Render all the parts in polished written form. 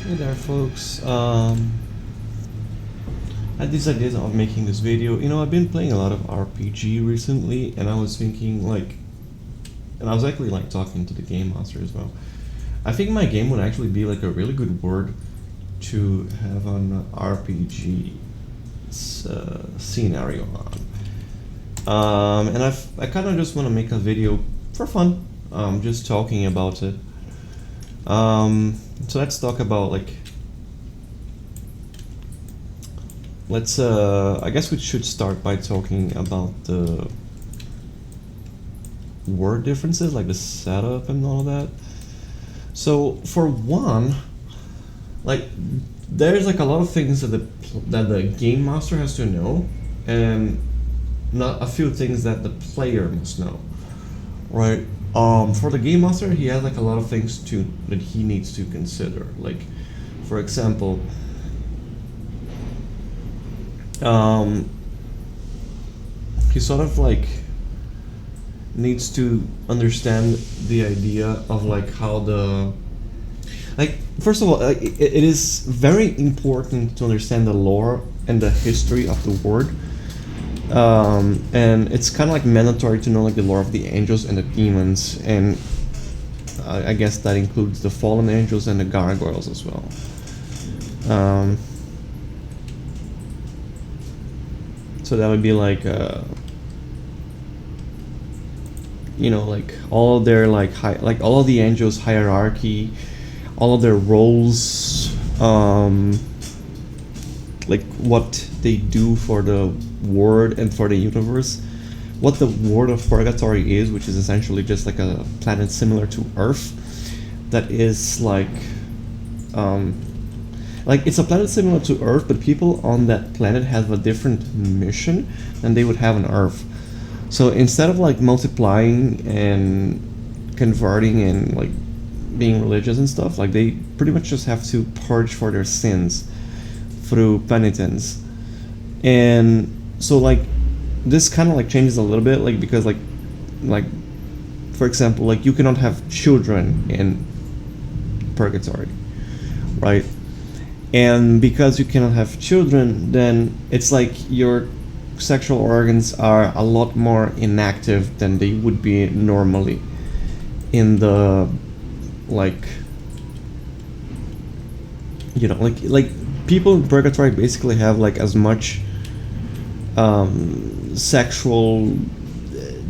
Hey there, folks. I had this idea of making this video. I've been playing a lot of RPG recently, and I was thinking, and I was actually talking to the game master as well. I think my game would actually be like a really good word to have an RPG scenario on. And I kind of just want to make a video for fun, just talking about it. So let's talk about I guess we should start by talking about the word differences, like the setup and all that. So for one, there's a lot of things that the game master has to know, and not a few things that the player must know, right? For the game master, he has a lot of things that he needs to consider. For example, he sort of needs to understand the idea of how the first of all, it is very important to understand the lore and the history of the word. And it's kind of mandatory to know the lore of the angels and the demons, and I guess that includes the fallen angels and the gargoyles as well. So that would be all of their all of the angels' hierarchy, all of their roles, what they do for the world and for the universe, what the world of purgatory is, which is essentially just a planet similar to Earth that is it's a planet similar to Earth, but people on that planet have a different mission than they would have on Earth. So instead of multiplying and converting and being religious and stuff, they pretty much just have to purge for their sins through penitence. And so this kind of changes a little bit, because for example, you cannot have children in purgatory, right? And because you cannot have children, then it's your sexual organs are a lot more inactive than they would be normally in the people in purgatory basically have as much sexual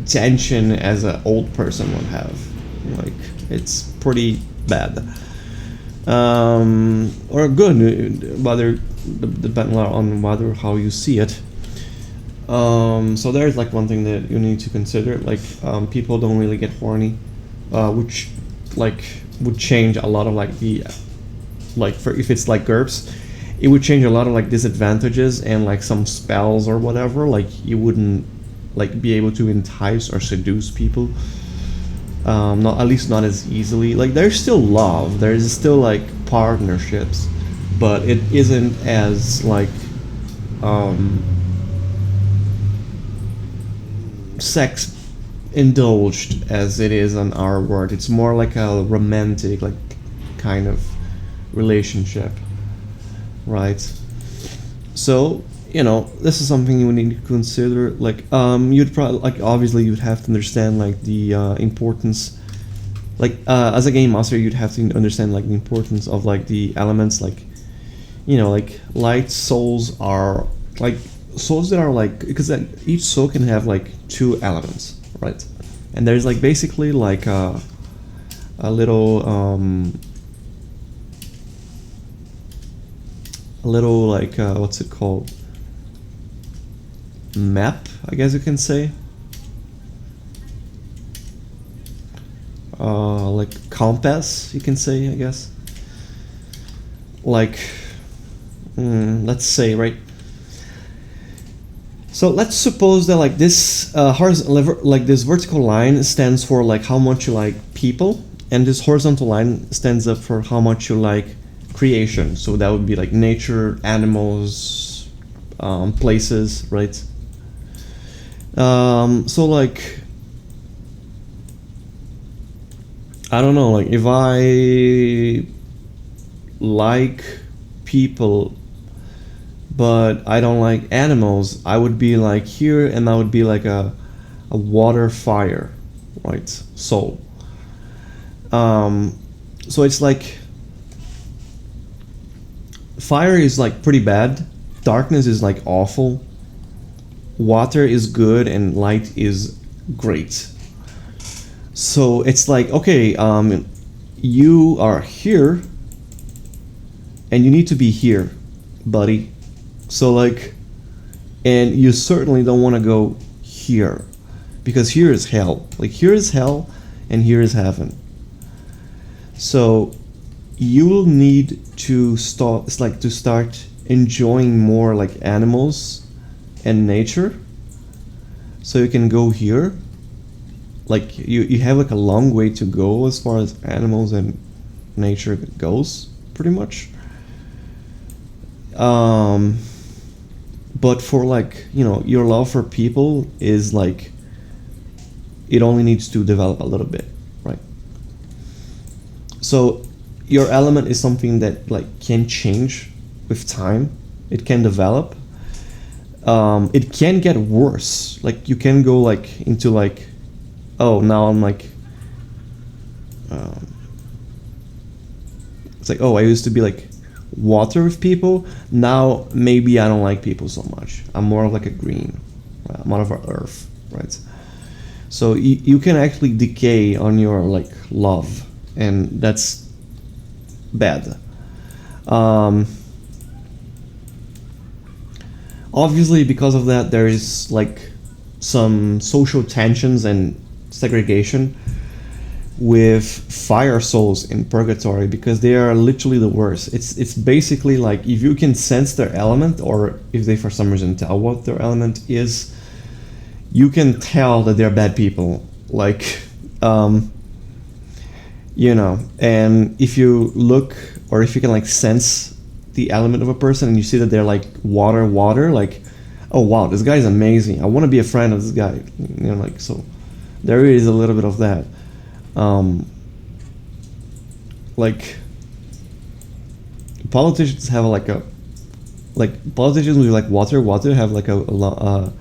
tension as an old person would have. It's pretty bad. Or good, whether depending on whether how you see it. So there's one thing that you need to consider. People don't really get horny, which would change a lot of the for if it's GURPS, it would change a lot of disadvantages and some spells or whatever. You wouldn't be able to entice or seduce people. Not, at least not as easily. There's still love, there's still partnerships, but it isn't as sex indulged as it is on our world. It's more a romantic kind of relationship, right? So this is something you would need to consider. You'd probably obviously you'd have to understand the importance. As a game master, you'd have to understand the importance of the elements. Light souls are souls that are because each soul can have two elements, right? And there's basically a little what's it called, map, I guess you can say, compass, you can say, I guess. Let's say, right? So let's suppose that this this vertical line stands for how much you like people, and this horizontal line stands up for how much you like creation. So that would be nature, animals, places, right? So I don't know, if I like people, but I don't like animals, I would be like here, and I would be like a water fire, right? Soul. Um, so it's like fire is like pretty bad, darkness is like awful, water is good, and light is great. So it's like, okay, you are here and you need to be here, buddy. So like, and you certainly don't want to go here, because here is hell. Like here is hell and here is heaven. So you will need to start, it's like to start enjoying more like animals and nature, so you can go here. Like you have like a long way to go as far as animals and nature goes, pretty much. But for like, your love for people is like, it only needs to develop a little bit, right? So your element is something that like can change with time. It can develop. It can get worse. Like you can go like into like, oh, now I'm like, it's like, oh, I used to be like water with people. Now maybe I don't like people so much. I'm more of like a green. Right? I'm more of an earth, right? So you can actually decay on your like love, and that's bad. Obviously, because of that, there is like some social tensions and segregation with fire souls in purgatory, because they are literally the worst. It's basically like, if you can sense their element, or if they for some reason tell what their element is, you can tell that they're bad people. Like, and if you look, or if you can like sense the element of a person and you see that they're like water, like, oh wow, this guy is amazing, I want to be a friend of this guy, like, so there is a little bit of that. Like politicians have politicians with like water have like a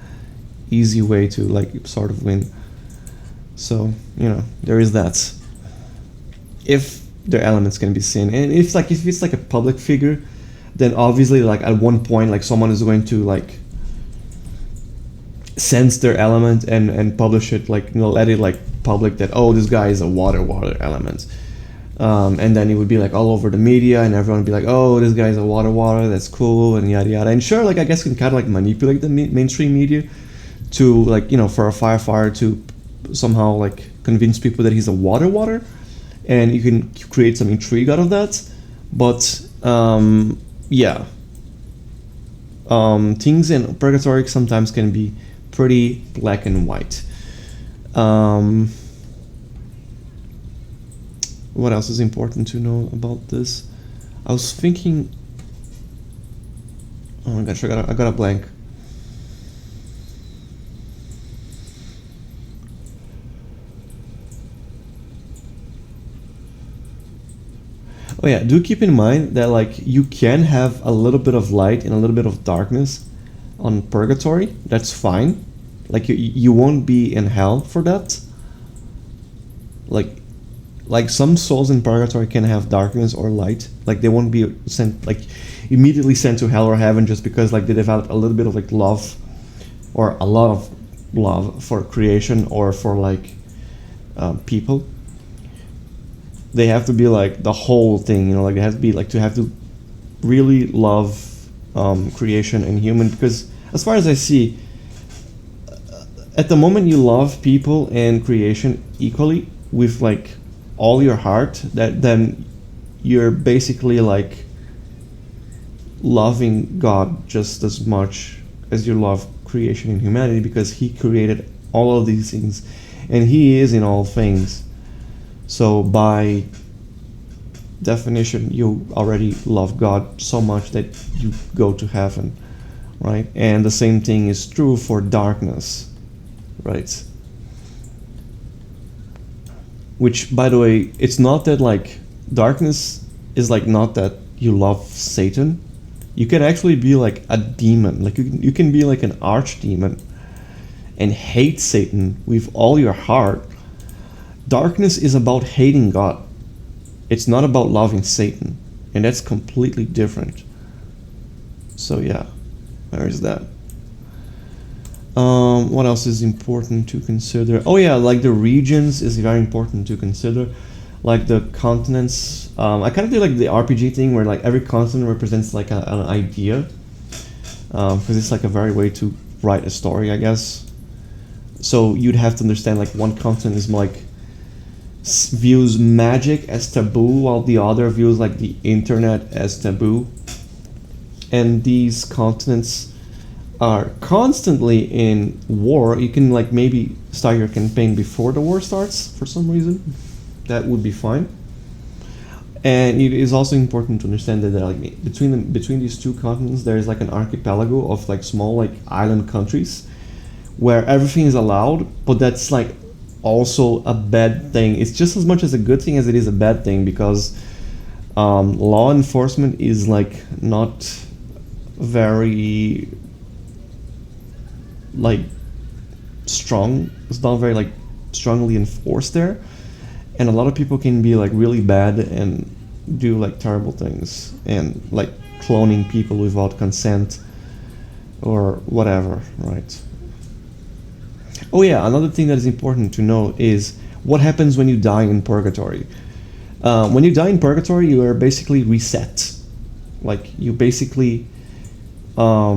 easy way to like sort of win. So there is that, if their elements can be seen. And if it's like a public figure, then obviously like at one point like someone is going to like sense their element and publish it, like let it like public that, oh, this guy is a water element, and then it would be like all over the media, and everyone would be like, oh, this guy is a water, that's cool, and yada yada. And sure, like I guess you can kind of like manipulate the mainstream media to like for a firefighter to somehow like convince people that he's a water, and you can create some intrigue out of that. But things in purgatory sometimes can be pretty black and white. What else is important to know about this? I was thinking, oh my gosh, I got a blank. Oh yeah, do keep in mind that like you can have a little bit of light and a little bit of darkness on purgatory. That's fine. Like you won't be in hell for that. Like some souls in purgatory can have darkness or light. Like they won't be sent like immediately sent to hell or heaven just because like they develop a little bit of like love or a lot of love for creation or for like people. They have to be like the whole thing, like they have to be like to have to really love creation and human, because as far as I see, at the moment you love people and creation equally with like all your heart, that then you're basically like loving God just as much as you love creation and humanity, because he created all of these things and he is in all things. So by definition, you already love God so much that you go to heaven, right? And the same thing is true for darkness, right? Which, by the way, it's not that like darkness is like not that you love Satan, you can actually be like a demon. Like you can be like an archdemon and hate Satan with all your heart. Darkness is about hating God. It's not about loving Satan, and that's completely different. So yeah, there's that. What else is important to consider? Oh yeah, like the regions is very important to consider. Like the continents. I kind of do like the RPG thing where like every continent represents like an idea. Because it's like a very way to write a story, I guess. So you'd have to understand like one continent is like views magic as taboo, while the other views like the internet as taboo. And these continents are constantly in war. You can like maybe start your campaign before the war starts for some reason. That would be fine. And it is also important to understand that like between these two continents there is like an archipelago of like small like island countries where everything is allowed, but that's like also a bad thing. It's just as much as a good thing as it is a bad thing, because law enforcement is like not very like strong. It's not very like strongly enforced there, and a lot of people can be like really bad and do like terrible things, and like cloning people without consent or whatever, right? Oh yeah, another thing that is important to know is what happens when you die in purgatory. When you die in purgatory, you are basically reset. Like you basically are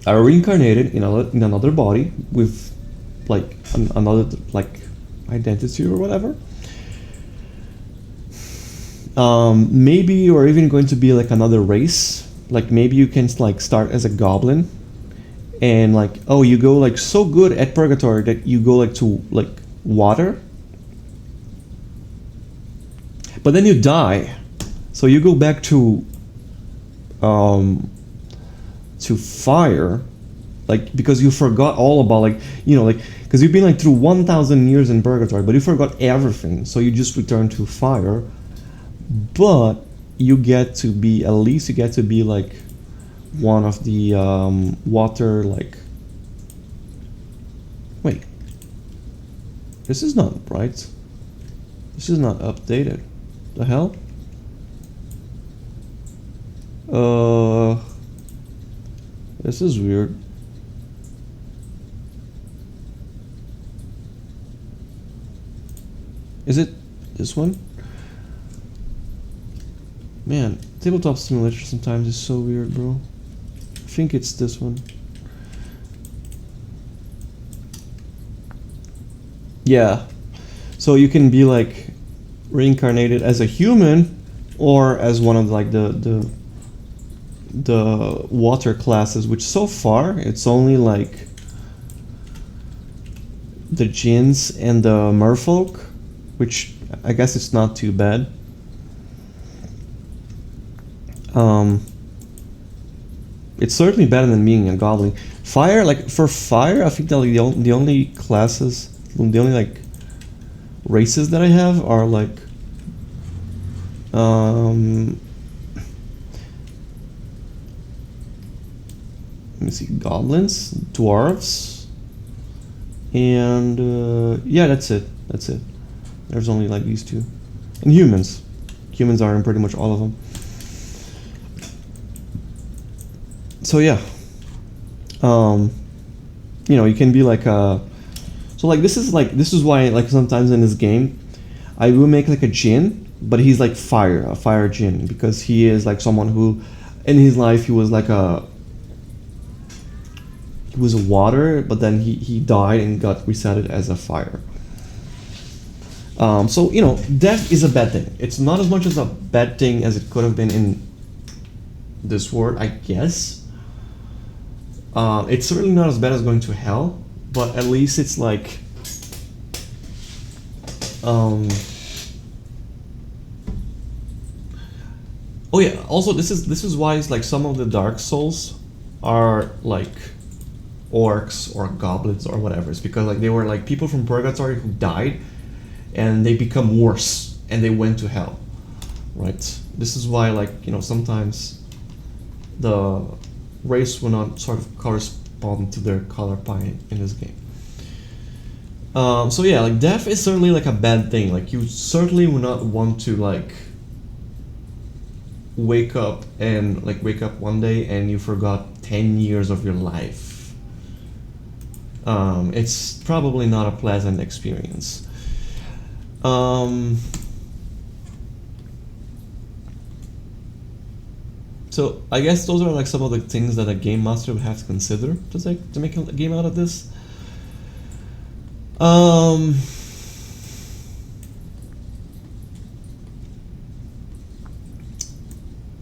reincarnated in another body with like another like identity or whatever. Maybe you're even going to be like another race. Like maybe you can like start as a goblin, and like oh you go like so good at purgatory that you go like to like water, but then you die, so you go back to fire, like because you forgot all about like like because you've been like through 1,000 years in purgatory, but you forgot everything, so you just return to fire. But you get to be, at least you get to be like one of the water like wait, this is not right, this is not updated, the hell. This is weird. Is it this one? Man, tabletop simulator sometimes is so weird, bro. I think it's this one. Yeah. So you can be like reincarnated as a human or as one of like the water classes, which so far it's only like the jinns and the merfolk, which I guess it's not too bad. It's certainly better than being a goblin. Fire, like for fire, I think that like the only classes, the only like races that I have are like let me see, goblins, dwarves, and yeah, that's it. There's only like these two, and humans. Humans are in pretty much all of them. So yeah, you can be like a. So like this is why like sometimes in this game, I will make like a djinn, but he's like a fire djinn, because he is like someone who, in his life he was like he was a water, but then he died and got resetted as a fire. So death is a bad thing. It's not as much as a bad thing as it could have been in this world, I guess. It's certainly not as bad as going to hell, but at least it's like oh yeah, also this is why it's like some of the Dark Souls are like orcs or goblins or whatever. It's because like they were like people from purgatory who died and they become worse and they went to hell, right? this is why, like, sometimes the race will not sort of correspond to their color palette in this game. So yeah, like death is certainly like a bad thing. Like you certainly would not want to like wake up one day and you forgot 10 years of your life. It's probably not a pleasant experience. So I guess those are like some of the things that a game master would have to consider to make a game out of this.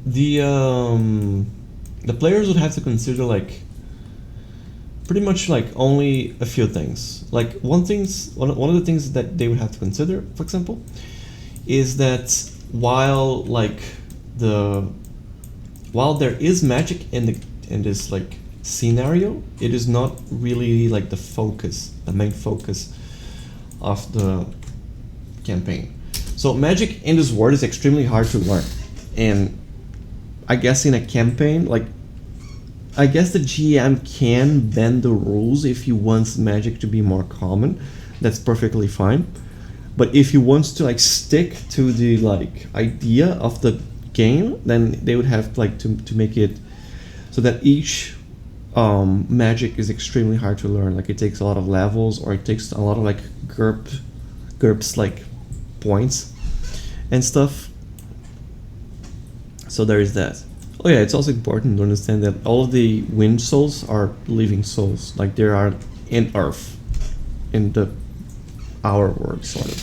The players would have to consider like pretty much like only a few things. Like one of the things that they would have to consider, for example, is that while there is magic in this like scenario, it is not really like the main focus of the campaign. So magic in this world is extremely hard to learn, and I guess in a campaign, like I guess the GM can bend the rules if he wants magic to be more common. That's perfectly fine. But if he wants to like stick to the like idea of the game, then they would have like to make it so that each magic is extremely hard to learn. Like it takes a lot of levels, or it takes a lot of like GURPS like points and stuff. So there is that. Oh yeah, it's also important to understand that all of the wind souls are living souls. Like they are in Earth, in our world sort of.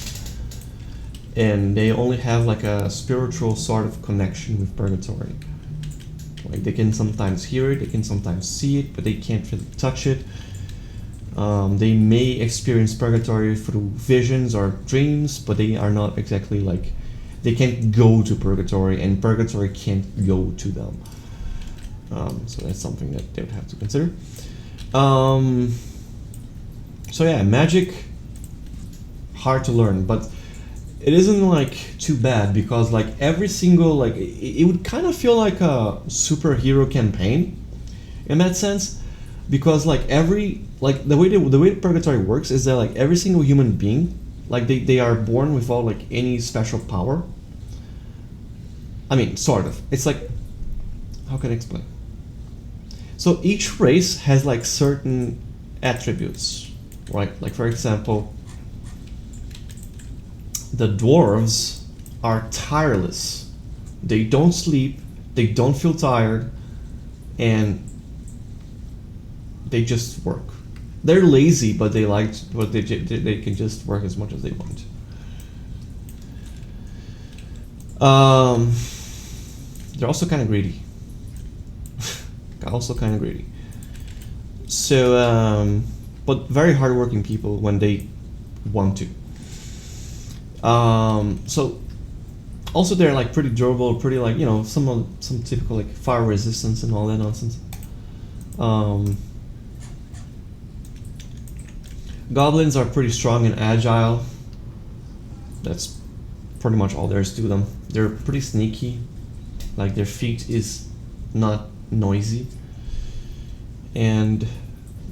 And they only have like a spiritual sort of connection with purgatory. Like they can sometimes hear it, they can sometimes see it, but they can't really touch it. They may experience purgatory through visions or dreams, but they are not exactly like, they can't go to purgatory, and purgatory can't go to them. So that's something that they would have to consider. So yeah, magic, hard to learn, but it isn't like too bad, because like every single like it would kind of feel like a superhero campaign in that sense, because like the way purgatory works is that like every single human being, like they are born without like any special power. I mean, sort of. It's like, how can I explain? So each race has like certain attributes, right? Like for example, the dwarves are tireless. They don't sleep, they don't feel tired, and they just work. They're lazy, but they can just work as much as they want. They're also kind of greedy. So, but very hardworking people when they want to. So also they're like pretty durable, pretty like, some typical like fire resistance and all that nonsense. Goblins are pretty strong and agile. That's pretty much all there is to them. They're pretty sneaky. Like their feet is not noisy, and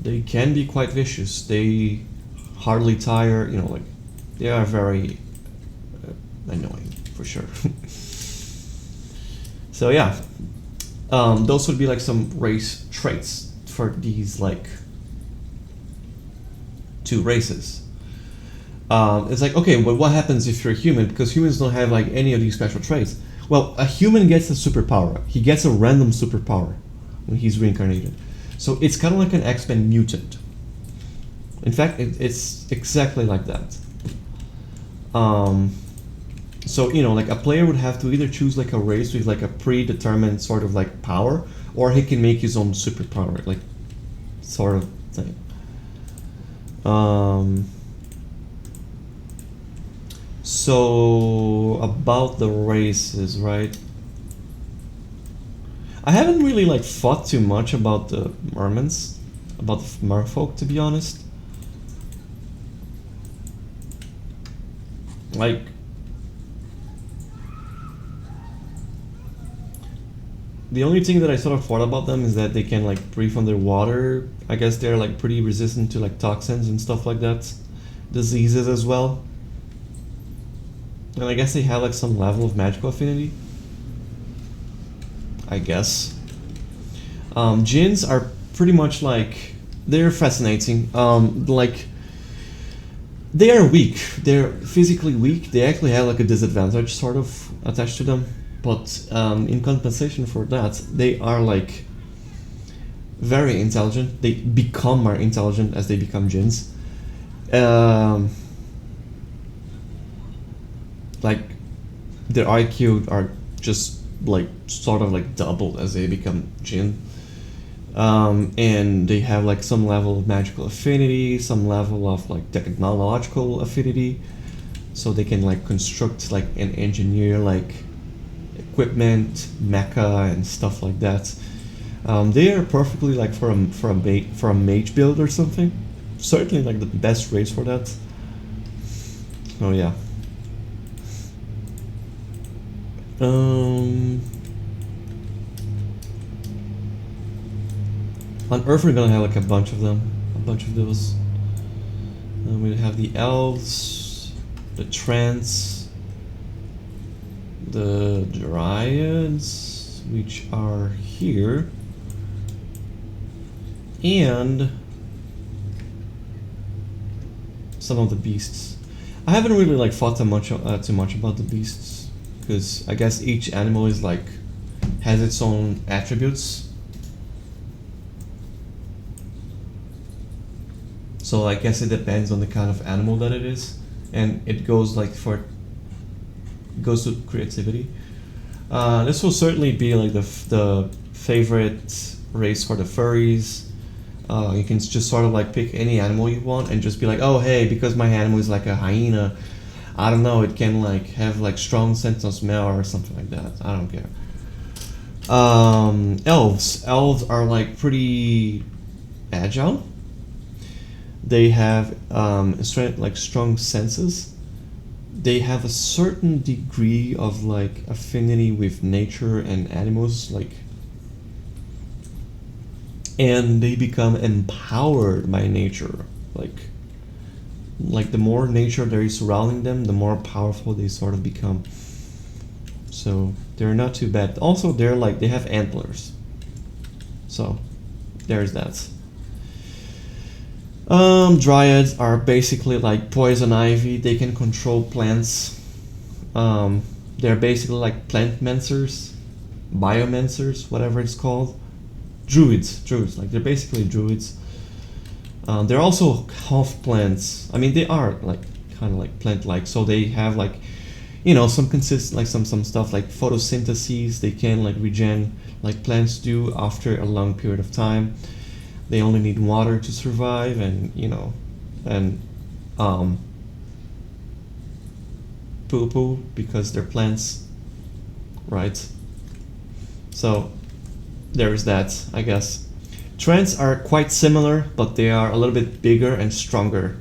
they can be quite vicious. They hardly tire. Like they are very annoying for sure. So yeah, those would be like some race traits for these like two races. It's like, okay, but what happens if you're a human? Because humans don't have like any of these special traits. Well, a human gets a superpower. He gets a random superpower when he's reincarnated. So it's kind of like an X-Men mutant. In fact, it's exactly like that. So, like a player would have to either choose like a race with like a predetermined sort of like power, or he can make his own superpower, like sort of thing. So about the races, right? I haven't really like thought too much about the mermans, about the merfolk, to be honest. Like, The only thing that I sort of thought about them is that they can like breathe underwater. I guess they're like pretty resistant to like toxins and stuff like that, diseases as well. And I guess they have like some level of magical affinity. I guess. Jinns are pretty much like, they're fascinating. Like they are weak. They're physically weak. They actually have like a disadvantage sort of attached to them. But in compensation for that, they are like very intelligent. They become more intelligent as they become jinns. Like their IQ are just like sort of like doubled as they become jinn. And they have like some level of magical affinity, some level of like technological affinity, so they can like construct like and engineer like equipment, mecha, and stuff like that. They are perfectly like for a mage build or something. Certainly like the best race for that. Oh yeah. On Earth we're gonna have like a bunch of them, a bunch of those. We have the elves, the trance, the dryads, which are here, and some of the beasts. I haven't really like thought too much about the beasts, because I guess each animal is like has its own attributes. So I guess it depends on the kind of animal that it is, and it goes like goes to creativity. This will certainly be like the favorite race for the furries. You can just sort of like pick any animal you want and just be like, oh hey, because my animal is like a hyena, I don't know, it can like have like strong sense of smell or something like that. I don't care. Elves are like pretty agile. They have strong senses. They have a certain degree of like affinity with nature and animals, like, and they become empowered by nature. Like the more nature there is surrounding them, the more powerful they sort of become. So they're not too bad. Also, they have antlers. So there's that. Dryads are basically like poison ivy. They can control plants. They're basically like plant mensers, biomancers, whatever it's called. Druids, like they're basically druids. They're also half plants. I mean, they are like kind of like plant-like. So they have like, some stuff like photosynthesis. They can like regen like plants do after a long period of time. They only need water to survive, and poo because they're plants, right? So there's that, I guess. Trends are quite similar, but they are a little bit bigger and stronger.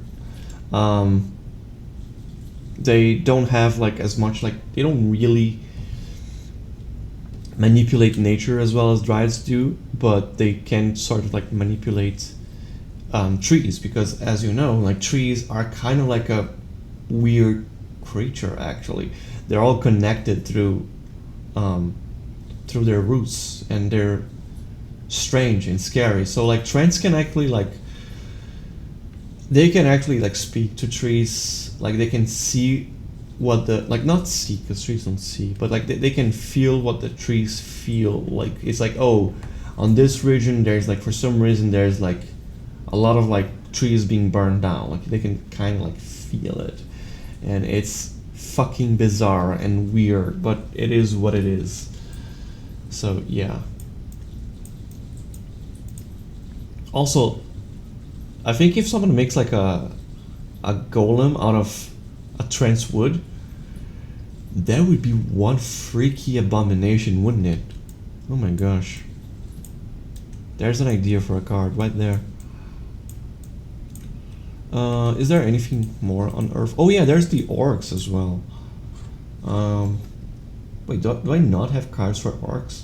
They don't have like as much, like they don't really manipulate nature as well as dryads do, but they can sort of like manipulate trees, because as you know, like trees are kind of like a weird creature. Actually, they're all connected through their roots, and they're strange and scary. So like trends can actually like speak to trees. Like they can see what the, like, not see because trees don't see, but like they can feel what the trees feel. Like it's like, oh, on this region there's like, for some reason there's like a lot of like trees being burned down. Like they can kind of like feel it, and it's fucking bizarre and weird, but it is what it is. So yeah. Also, I think if someone makes like a golem out of a trance wood, that would be one freaky abomination, wouldn't it? Oh my gosh. There's an idea for a card right there. Is there anything more on Earth? Oh yeah, there's the orcs as well. Wait, do I not have cards for orcs?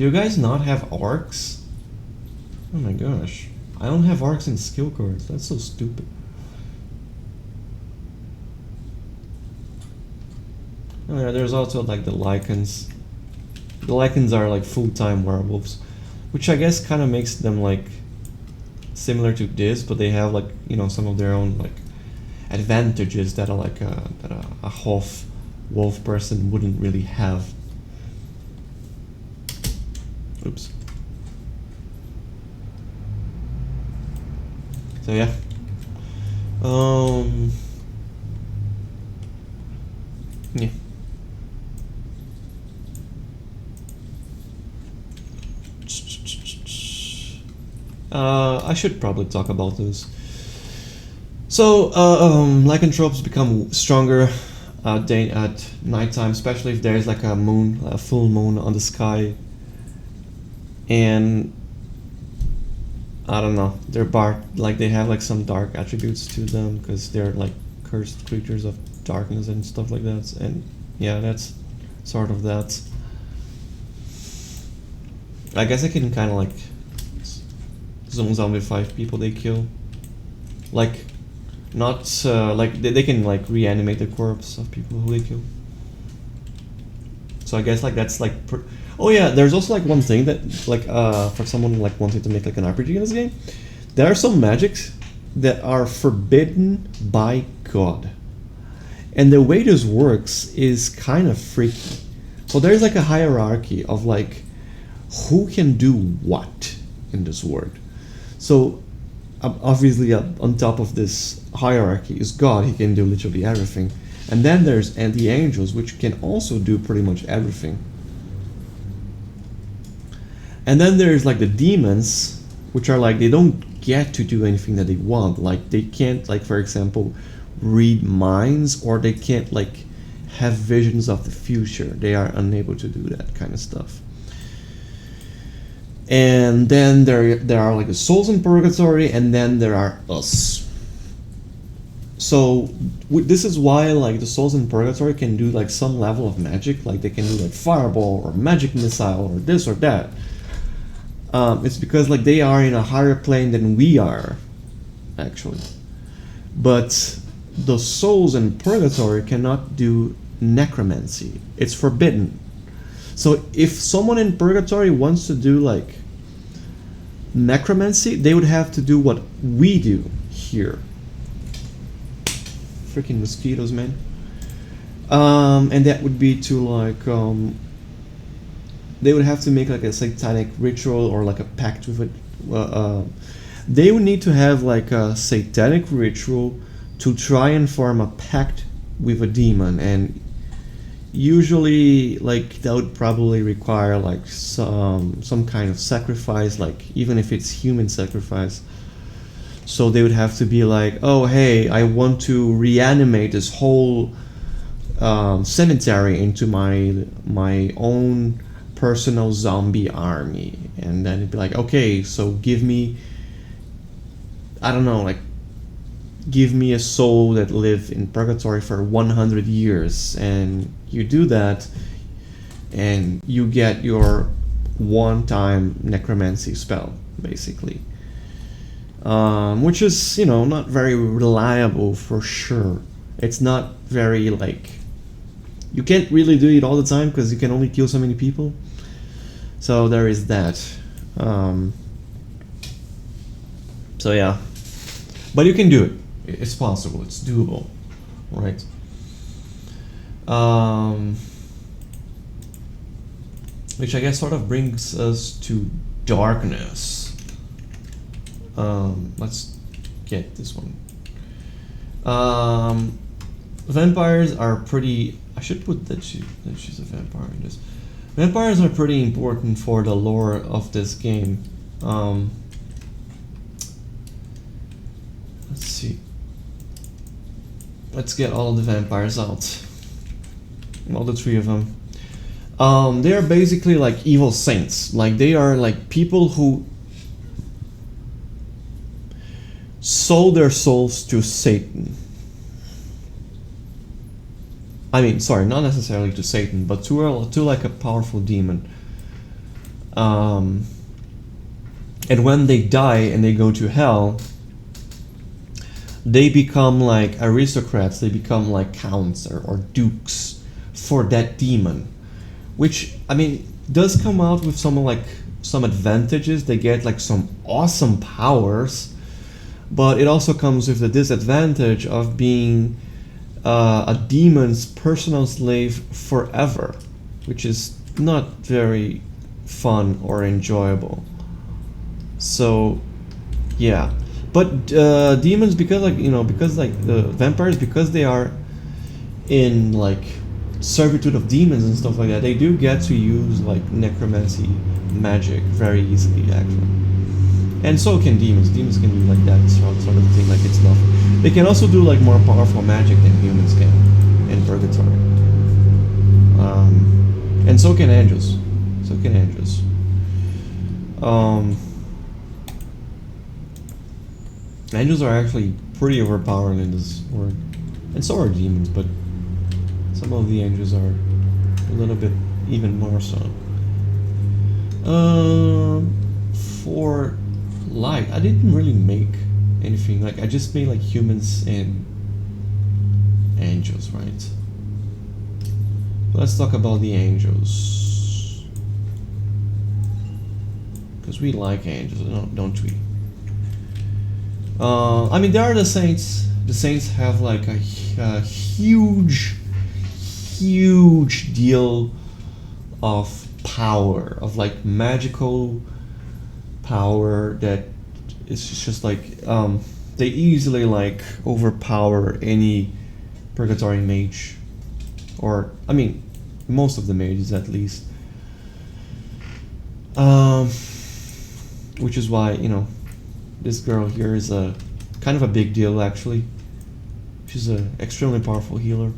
Do you guys not have arcs? Oh my gosh. I don't have arcs in skill cards. That's so stupid. Oh yeah, there's also like the lichens. The lichens are like full-time werewolves, which I guess kind of makes them like similar to this, but they have like, you know, some of their own like advantages that are like a half wolf person wouldn't really have. Oops. So yeah. Yeah. I should probably talk about this. So, lycanthropes become stronger at nighttime, especially if there's like a full moon on the sky. And I don't know, they have like some dark attributes to them because they're like cursed creatures of darkness and stuff like that. And yeah, that's sort of that. I guess I can kind of like zombie 5 people they kill. Like, not like they can like reanimate the corpse of people who they kill. So I guess like that's like oh yeah, there's also like one thing that like for someone like wanting to make like an RPG in this game, there are some magics that are forbidden by God. And the way this works is kind of freaky. So there's like a hierarchy of like who can do what in this world. So obviously on top of this hierarchy is God. He can do literally everything. And then there's the angels, which can also do pretty much everything. And then there's like the demons, which are like they don't get to do anything that they want. Like they can't, like for example, read minds, or they can't like have visions of the future. They are unable to do that kind of stuff. And then there are like the souls in purgatory, and then there are us. So this is why like the souls in purgatory can do like some level of magic, like they can do like fireball or magic missile or this or that. It's because like they are in a higher plane than we are, actually. But the souls in purgatory cannot do necromancy. It's forbidden. So if someone in purgatory wants to do like necromancy, they would have to do what we do here. Freaking mosquitoes, man. And that would be to like they would have to make like a satanic ritual or like a pact with it. They would need to have like a satanic ritual to try and form a pact with a demon, and usually like that would probably require like some kind of sacrifice, like even if it's human sacrifice. So they would have to be like, oh hey, I want to reanimate this whole cemetery into my own personal zombie army. And then it'd be like, okay, so give me, I don't know, like give me a soul that lived in purgatory for 100 years, and you do that and you get your one-time necromancy spell, basically. Which is, you know, not very reliable for sure. It's not very like, you can't really do it all the time because you can only kill so many people. So there is that. So yeah, but you can do it. It's possible. It's doable, right? Which I guess sort of brings us to darkness. Let's get this one. Vampires are pretty. I should put that she's a vampire in this. Vampires are pretty important for the lore of this game. Let's see. Let's get all of the vampires out. All the 3 of them. They are basically like evil saints. Like they are like people who sold their souls to Satan. I mean, sorry, not necessarily to Satan, but to like a powerful demon. Um, and when they die and they go to hell, they become like aristocrats. They become like counts or dukes for that demon, which I mean does come out with some like some advantages. They get like some awesome powers, but it also comes with the disadvantage of being a demon's personal slave forever, which is not very fun or enjoyable. So, yeah, but demons, because like because like the vampires, because they are in like servitude of demons and stuff like that, they do get to use like necromancy magic very easily, actually. And so can demons. Demons can do like that sort of thing, like it's nothing. They can also do like more powerful magic than humans can in purgatory. And so can angels. So can angels. Um, Angels are actually pretty overpowered in this world, and so are demons. But some of the angels are a little bit even more so. For light, I didn't really make anything. Like I just made like humans and angels, right? Let's talk about the angels, because we like angels, don't we? I mean, there are the saints. The saints have like a huge deal of power, of like magical power that is just like they easily like overpower any purgatory mage, or I mean most of the mages at least, which is why this girl here is a kind of a big deal actually. She's an extremely powerful healer.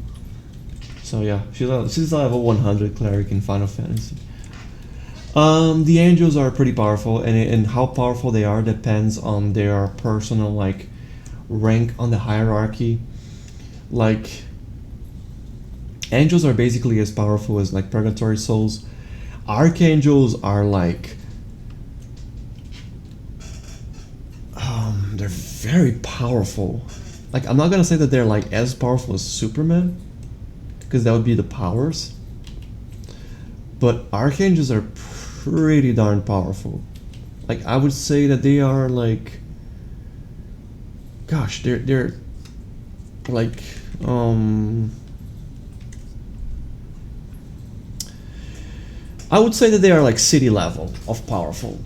So yeah, she's a level 100 cleric in Final Fantasy. The angels are pretty powerful, and how powerful they are depends on their personal like rank on the hierarchy. Like angels are basically as powerful as like purgatory souls. Archangels are like they're very powerful. Like I'm not gonna say that they're like as powerful as Superman, because that would be the powers. But archangels are pretty darn powerful. Like I would say that they are like, gosh, they're like I would say that they are like city level of powerful.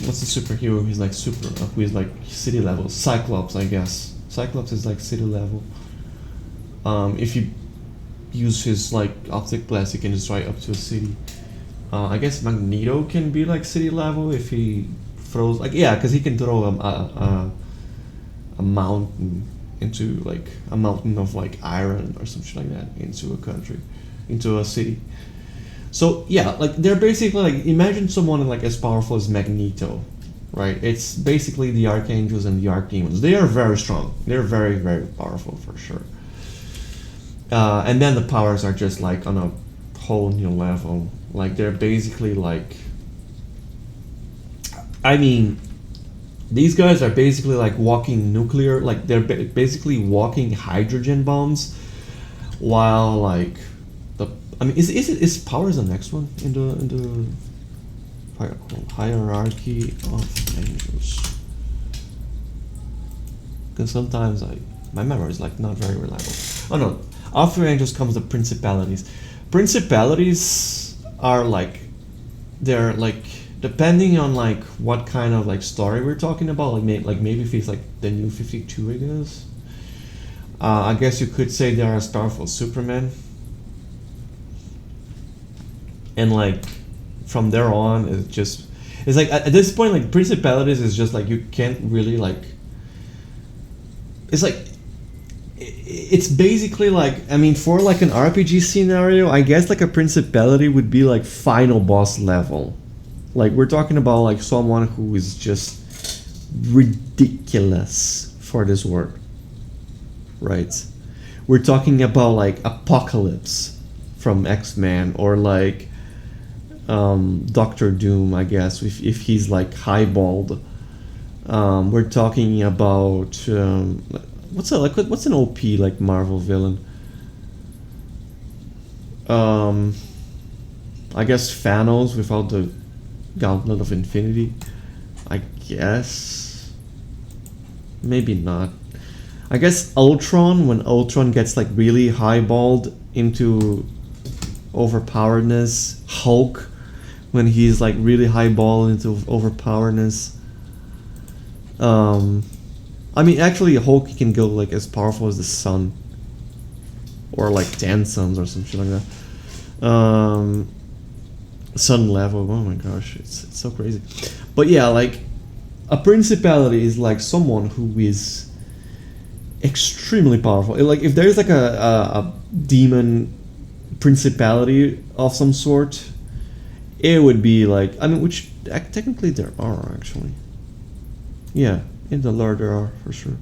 What's the superhero who's like who is like city level? Cyclops, I guess. Cyclops is like city level. If you use his like optic blast, he can destroy up to a city. I guess Magneto can be like city level if he throws like, yeah, because he can throw a mountain into like a mountain of like iron or something like that into a country, into a city. So yeah, like they're basically like, imagine someone like as powerful as Magneto, right? It's basically the archangels and the archdemons. They are very strong. They're very, very powerful for sure. And then the powers are just like on a whole new level. Like they're basically like, I mean, these guys are basically like walking nuclear, like they're basically walking hydrogen bombs, while like I mean, is powers the next one in the hierarchy of angels? Because sometimes my memory is like not very reliable. Oh no, after angels comes the principalities. Principalities are like, they're like, depending on like what kind of like story we're talking about, like maybe if it's like the New 52, I guess. I guess you could say they are as powerful as Superman. And like from there on, it's like at this point, like principalities is just like you can't really like. It's like it's basically like, I mean, for like an RPG scenario, I guess like a principality would be like final boss level. Like we're talking about like someone who is just ridiculous for this world, right? We're talking about like Apocalypse from X-Men, or like Doctor Doom, I guess, if he's like highballed. We're talking about what's an OP like Marvel villain? Um, I guess Thanos without the Gauntlet of Infinity. I guess maybe not. I guess Ultron, when Ultron gets like really highballed into overpoweredness. Hulk, when he's like really highballed into overpoweredness. I mean, actually, Hulk can go like as powerful as the sun, or like 10 suns or some shit like that. Sun level. Oh my gosh, it's so crazy. But yeah, like a principality is like someone who is extremely powerful. Like if there's like a demon principality of some sort, it would be like, I mean, which technically there are actually. Yeah, in the lore there are for sure.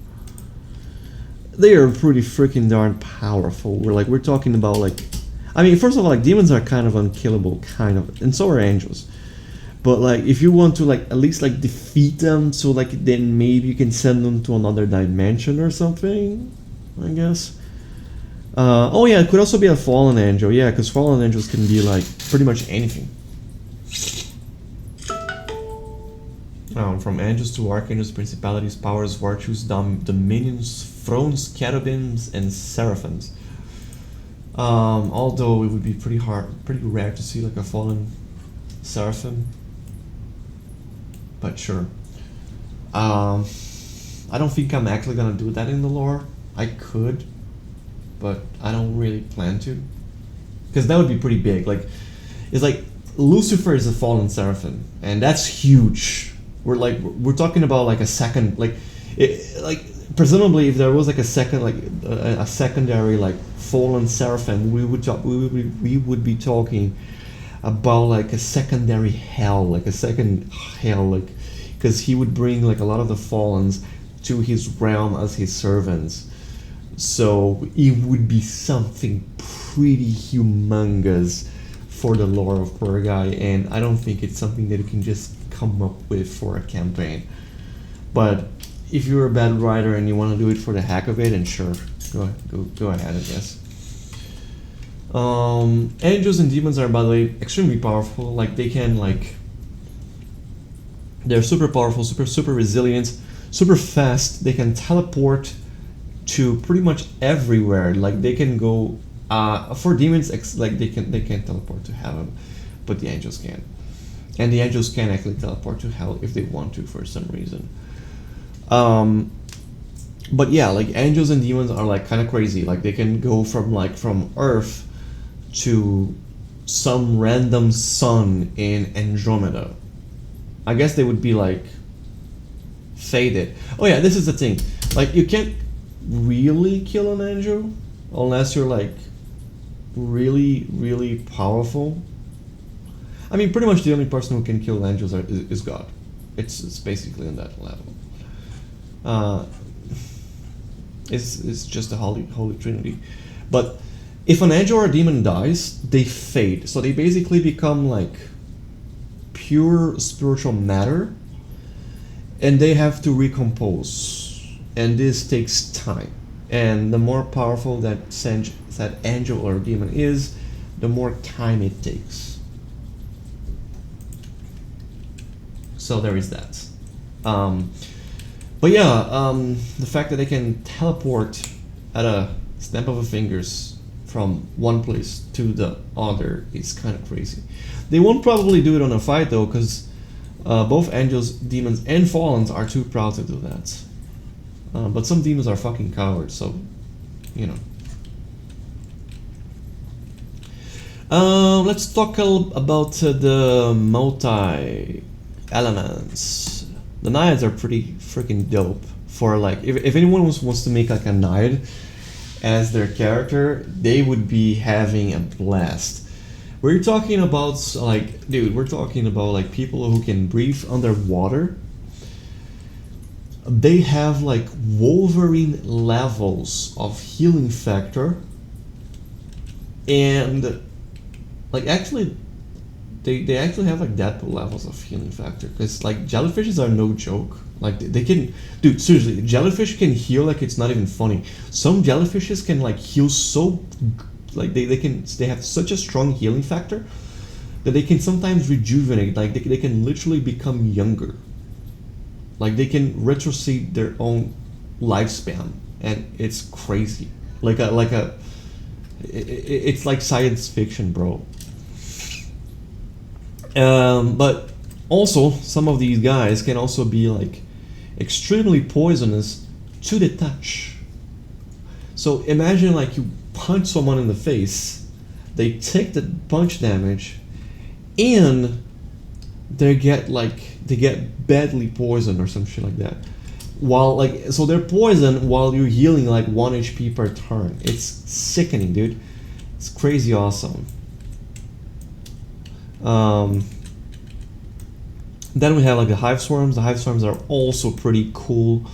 They are pretty freaking darn powerful. We're talking about like, I mean, first of all, like demons are kind of unkillable, kind of, and so are angels. But like, if you want to like at least like defeat them, so like then maybe you can send them to another dimension or something, I guess. Oh yeah, it could also be a fallen angel. Yeah, because fallen angels can be like pretty much anything. From angels to archangels, principalities, powers, virtues, dominions, thrones, cherubims, and seraphims. Although it would be pretty rare to see like a fallen seraphim. But sure. I don't think I'm actually gonna do that in the lore. I could, but I don't really plan to, because that would be pretty big. Like, it's like Lucifer is a fallen seraphim, and that's huge. We're talking about like a second, like presumably if there was like a second, like a secondary like fallen seraphim, we would be talking about like a secondary hell, like a second hell, like, because he would bring like a lot of the fallens to his realm as his servants. So it would be something pretty humongous for the lore of Purgai, and I don't think it's something that you can just come up with for a campaign. But if you're a bad writer and you want to do it for the heck of it, and sure, go ahead, I guess. Angels and demons are, by the way, extremely powerful. Like they can they're super powerful, super resilient, super fast. They can teleport to pretty much everywhere. Like they can go. For demons, like they can't teleport to heaven, but the angels can, and the angels can actually teleport to hell if they want to for some reason. But yeah, like angels and demons are like kind of crazy. Like they can go from Earth to some random sun in Andromeda. I guess they would be like faded. Oh yeah, this is the thing. Like you can't really kill an angel unless you're like really powerful. I mean, pretty much the only person who can kill angels is God. It's basically on that level. It's just a holy trinity. But if an angel or a demon dies, they fade. So they basically become like pure spiritual matter, and they have to recompose. And this takes time. And the more powerful that angel or demon is, the more time it takes. So there is that. But yeah, the fact that they can teleport at a snap of a fingers from one place to the other is kind of crazy. They won't probably do it on a fight though, because both angels, demons, and fallens are too proud to do that. But some demons are fucking cowards, so, you know. Let's talk about the multi-elements. The Naiads are pretty freaking dope. For like, if anyone wants to make like a Naiad as their character, they would be having a blast. We're talking about like, dude, we're talking about like people who can breathe underwater. They have like Wolverine levels of healing factor, and like actually they actually have like Deadpool levels of healing factor because like jellyfishes are no joke. Like they can, dude. Seriously, jellyfish can heal like it's not even funny. Some jellyfishes can like heal so, like they have such a strong healing factor that they can sometimes rejuvenate. Like they can literally become younger. Like they can retrocede their own lifespan, and it's crazy. It's like science fiction, bro. But also, some of these guys can also be like extremely poisonous to the touch. So imagine like you punch someone in the face, they take the punch damage, and they get badly poisoned or some shit like that. While like so they're poisoned while you're healing like 1 HP per turn. It's sickening, dude. It's crazy awesome. Then we have like the hive swarms. The hive swarms are also pretty cool.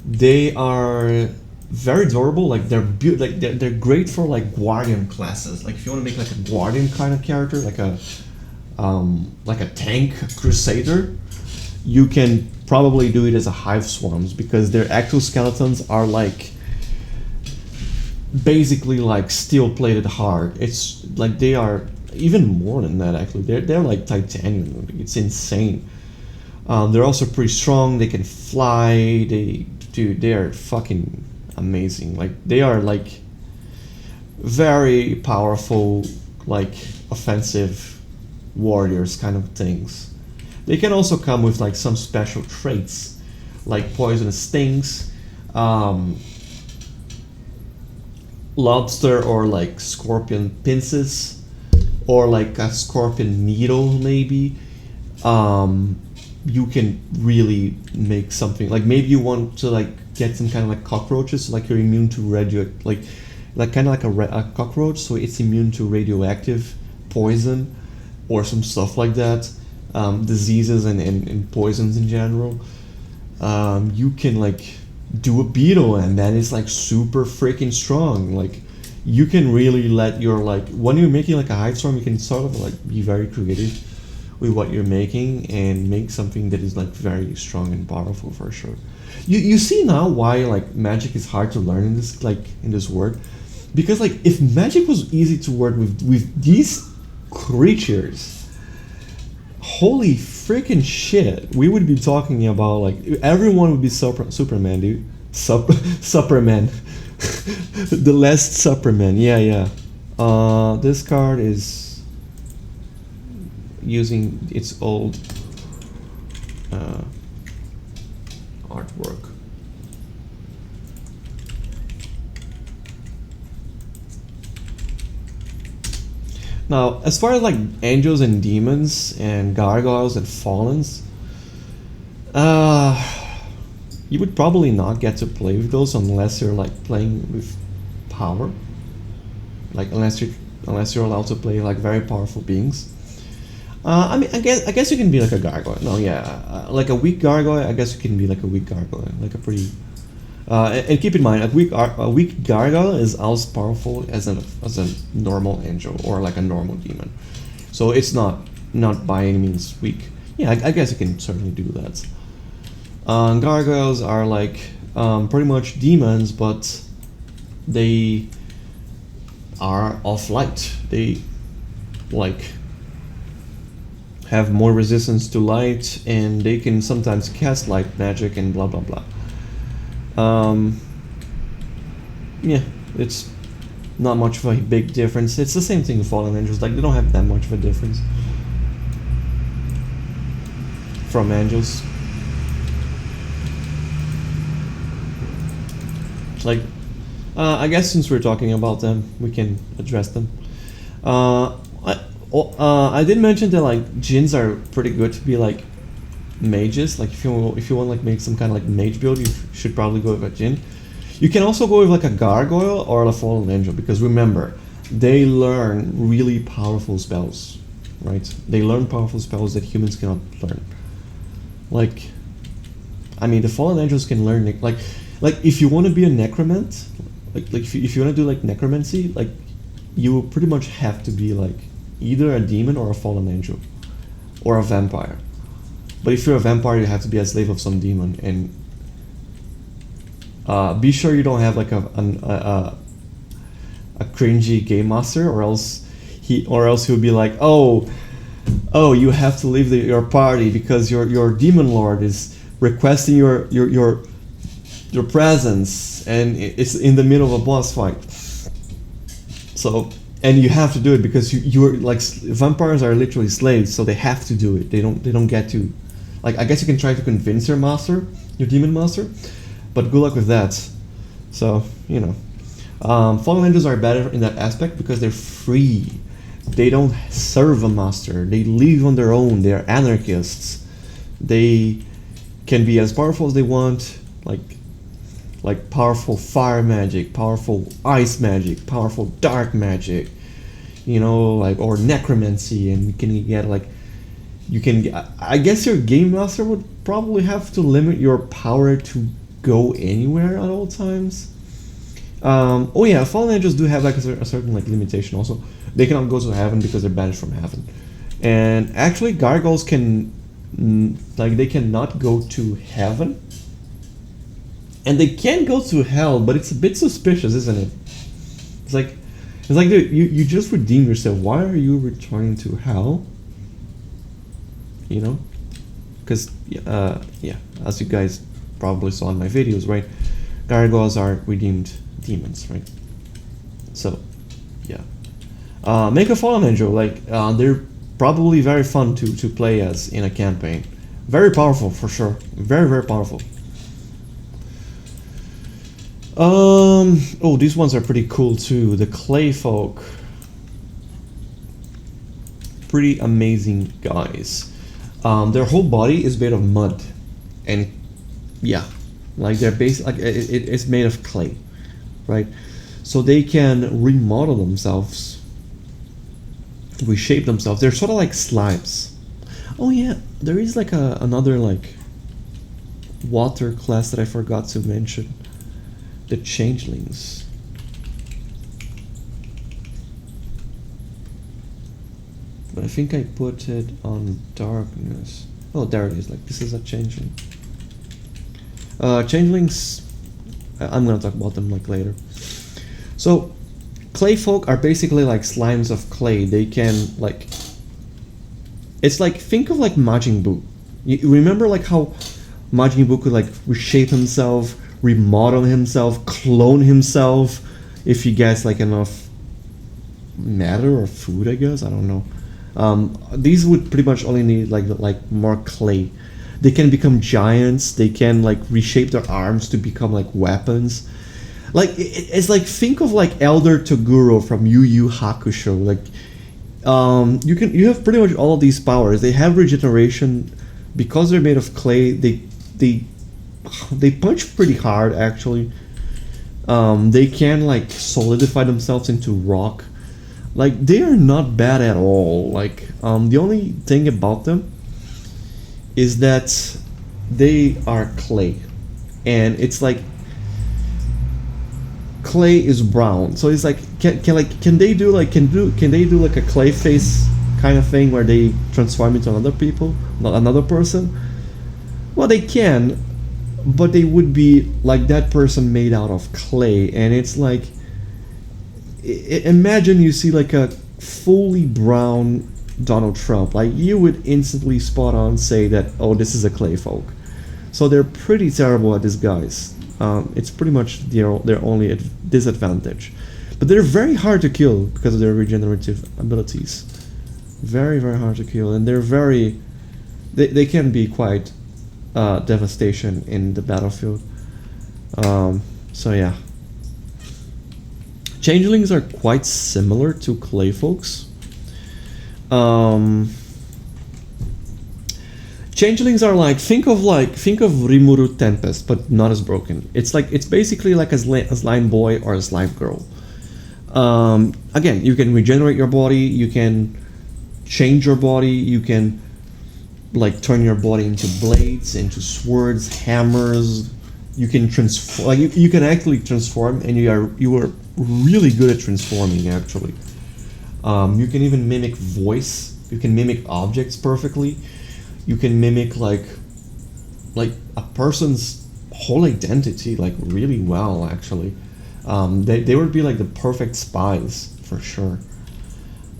They are very durable. Like they're great for like guardian classes. Like if you want to make like a guardian kind of character, like a tank crusader, you can probably do it as a hive swarms because their actual skeletons are like basically like steel plated hard. It's like they are even more than that actually. They're like titanium. It's insane. They're also pretty strong. They can fly. They are fucking amazing. Like they are like very powerful, like offensive warriors kind of things. They can also come with like some special traits, like poisonous stings, lobster or like scorpion pincers, or like a scorpion needle maybe. You can really make something like maybe you want to like get some kind of like cockroaches, like you're immune to like kind of like a cockroach, so it's immune to radioactive poison or some stuff like that. Diseases and poisons in general. You can like do a beetle and that is like super freaking strong. Like you can really let your like when you're making like a hive swarm, you can sort of like be very creative with what you're making and make something that is like very strong and powerful for sure. You see now why like magic is hard to learn in this world, because like if magic was easy to work with these creatures, holy freaking shit, we would be talking about like everyone would be Superman, dude. Superman. The last Superman. Yeah. This card is using its old artwork. Now, as far as like angels and demons and gargoyles and fallens, you would probably not get to play with those unless you're like playing with power. Like unless you're allowed to play like very powerful beings. I mean, I guess you can be like a gargoyle. No, yeah, like a weak gargoyle. I guess you can be like a weak gargoyle, like a pretty. And keep in mind, a weak gargoyle is as powerful as a normal angel or like a normal demon, so it's not by any means weak. Yeah, I guess you can certainly do that. Gargoyles are like pretty much demons, but they are of light. They like have more resistance to light, and they can sometimes cast light magic and blah blah blah. Yeah, it's not much of a big difference. It's the same thing with fallen angels. Like they don't have that much of a difference from angels. Like, I guess since we're talking about them, we can address them. I did mention that like jinns are pretty good to be like mages. Like if you want to like make some kind of like mage build, you should probably go with a jinn. You can also go with like a gargoyle or a fallen angel, because remember, they learn really powerful spells, right? They learn powerful spells that humans cannot learn. Like, I mean, the fallen angels can learn like if you want to be a necromant, like if you want to do like necromancy, like you will pretty much have to be like either a demon or a fallen angel, or a vampire. But if you're a vampire, you have to be a slave of some demon, and be sure you don't have like a cringy game master, or else he'll be like, oh, you have to leave your party because your demon lord is requesting your presence, and it's in the middle of a boss fight. So, and you have to do it because you're like, vampires are literally slaves, so they have to do it. They don't get to, like, I guess you can try to convince your demon master, but good luck with that. So, you know, fallen angels are better in that aspect because they're free. They don't serve a master. They live on their own. They are anarchists. They can be as powerful as they want, like powerful fire magic, powerful ice magic, powerful dark magic, you know, like, or necromancy, and you can get like, I guess your game master would probably have to limit your power to go anywhere at all times. Oh yeah, fallen angels do have like a certain like limitation also. They cannot go to heaven because they're banished from heaven. And actually gargoyles can, like, they cannot go to heaven. And they can go to hell, but it's a bit suspicious, isn't it? It's like, dude, you just redeemed yourself. Why are you returning to hell? You know? Because, yeah, as you guys probably saw in my videos, right? Gargoyles are redeemed demons, right? So, yeah. Make a fallen angel. Like, they're probably very fun to play as in a campaign. Very powerful, for sure. Very, very powerful. Oh, these ones are pretty cool too. The clay folk. Pretty amazing guys. Their whole body is made of mud, and yeah, like they're like it's made of clay, right? So they can remodel themselves, reshape themselves. They're sort of like slimes. Oh yeah, there is like another like water class that I forgot to mention. The changelings. But I think I put it on darkness. Oh, there it is. Like, this is a changeling. Changelings, I'm gonna talk about them like later. So, clay folk are basically like slimes of clay. They can like, it's like, think of like Majin Buu. You remember like how Majin Buu could like reshape himself, remodel himself, clone himself, if he gets like enough matter or food, I guess. I don't know. These would pretty much only need like more clay. They can become giants. They can like reshape their arms to become like weapons. Like it's like, think of like Elder Toguro from Yu Yu Hakusho. Like you have pretty much all of these powers. They have regeneration because they're made of clay. They punch pretty hard, actually. They can like solidify themselves into rock. Like, they are not bad at all. Like, the only thing about them is that they are clay, and it's like clay is brown. So it's like, can they do like a clay face kind of thing where they transform into another person? Well, they can. But they would be like that person made out of clay, and it's like, imagine you see like a fully brown Donald Trump, like you would instantly spot on say that, oh, this is a clay folk. So they're pretty terrible at disguise. It's pretty much their only disadvantage, but they're very hard to kill because of their regenerative abilities. Very, very hard to kill, and they can be quite devastation in the battlefield. So yeah, changelings are quite similar to clay folks. Changelings are like, think of Rimuru Tempest, but not as broken. It's basically like a slime boy or a slime girl. Again, you can regenerate your body, you can change your body, you can like turn your body into blades, into swords, hammers. You can transform. Like you can actually transform, and you are really good at transforming, actually. You can even mimic voice. You can mimic objects perfectly. You can mimic like a person's whole identity like really well actually. They would be like the perfect spies for sure.